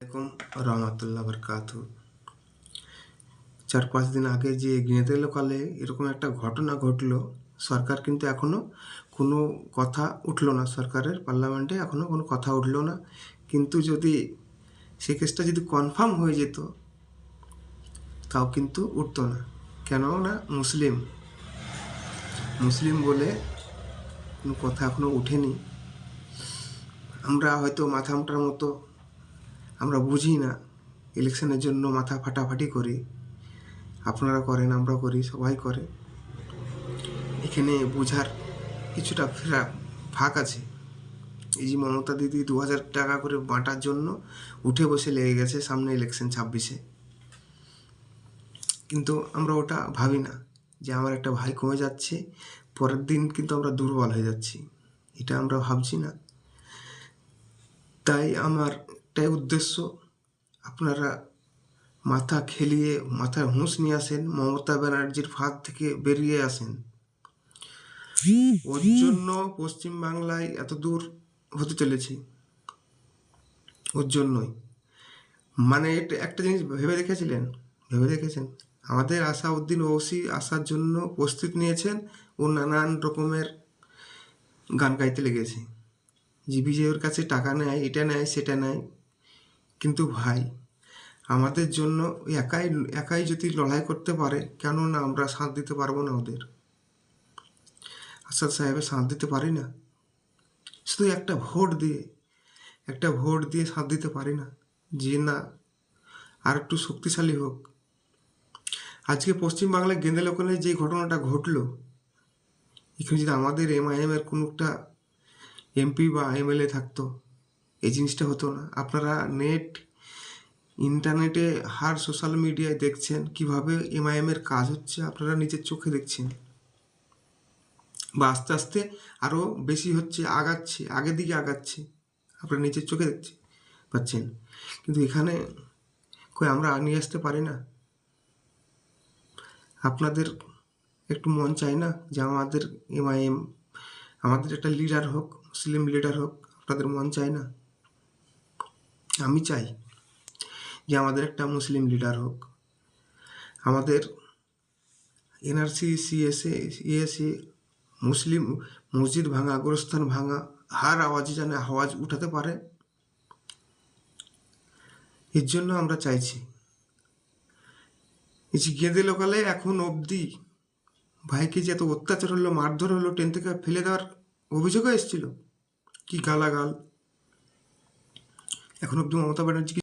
আলাইকুম রহমতুল্লাহ বরকাতু। 4-5 দিন আগে যে গেঁদে লোকালে এরকম একটা ঘটনা ঘটলো, সরকার কিন্তু এখনও কোনো কথা উঠলো না। সরকারের পার্লামেন্টে এখনও কোনো কথা উঠলো না। কিন্তু যদি সে কেসটা যদি কনফার্ম হয়ে যেত, তাও কিন্তু উঠতো না। কেননা মুসলিম বলে কোনো কথা এখনও উঠেনি। আমরা হয়তো মাথা মোটার মতো আমরা বুঝি না, ইলেকশনের জন্য মাথা ফাটাফাটি করি। আপনারা করেন, আমরা করি, সবাই করে। এখানে বোঝার কিছুটা ফাঁক আছে। এই যে মমতা দিদি 2000 টাকা করে বাঁটার জন্য উঠে বসে লেগে গেছে সামনে ইলেকশন 26-এ। কিন্তু আমরা ওটা ভাবি না যে আমার একটা ভাই কমে যাচ্ছে, পরের দিন কিন্তু আমরা দুর্বল হয়ে যাচ্ছি, এটা আমরা ভাবছি না। তাই আমার একটাই উদ্দেশ্য, আপনারা মাথা খেলিয়ে মাথায় হুঁশ নিয়ে আসেন, মমতা ব্যানার্জির ফাঁদ থেকে বেরিয়ে আসেন। ওর জন্য পশ্চিমবাংলায় এত দূর হতে চলেছে, ওর জন্যই। মানে একটা জিনিস ভেবে দেখেছেন আমাদের আসাউদ্দিন ওসি আসার জন্য প্রস্তুত নিয়েছেন। ও নানান রকমের গান গাইতে লেগেছে, যে বিজয়ের কাছে টাকা নেয়, এটা নেয়, সেটা নেয়। কিন্তু ভাই, আমাদের জন্য একাই যদি লড়াই করতে পারে, কেননা আমরা সাথ দিতে পারবো না ওদের? আসাদ সাহেবের সাথ দিতে পারি না, শুধু একটা ভোট দিয়ে সাথ দিতে পারি না যে না আর একটু শক্তিশালী হোক। আজকে পশ্চিমবাংলায় গেঁদে লোকালে যে ঘটনাটা ঘটলো, এখানে যদি আমাদের এমআইএমের কোনো একটা এমপি বা এমএলএ থাকতো, এই জিনিসটা হতো না। আপনারা ইন্টারনেটে সোশ্যাল মিডিয়ায় দেখছেন কিভাবে এমআইএমের কাজ হচ্ছে, আপনারা নিজের চোখে দেখছেন। বা আস্তে আস্তে আরও বেশি হচ্ছে, আগের দিকে আগাচ্ছে, আপনারা নিজের চোখে দেখতে পাচ্ছেন। কিন্তু এখানে আমরা নিয়ে আসতে পারি না? আপনাদের একটু মন চায় না যে আমাদের এমআইএম, আমাদের একটা লিডার হোক, মুসলিম লিডার হোক? আপনাদের মন চায় না? আমি চাই যে আমাদের একটা মুসলিম লিডার হোক। আমাদের এনআরসি, সিএসএ, মুসলিম মসজিদ ভাঙা, গোরস্থান ভাঙা, হার আওয়াজে যেন আওয়াজ উঠাতে পারে। এর জন্য আমরা চাইছি। এই যে গেঁদে লোকালে এখন অবধি ভাইকে যে এত অত্যাচার হলো, মারধর হলো, ট্রেন থেকে ফেলে দেওয়ার অভিযোগও এসেছিল, কি গালাগাল। এখন অবধি মমতা ব্যানার্জি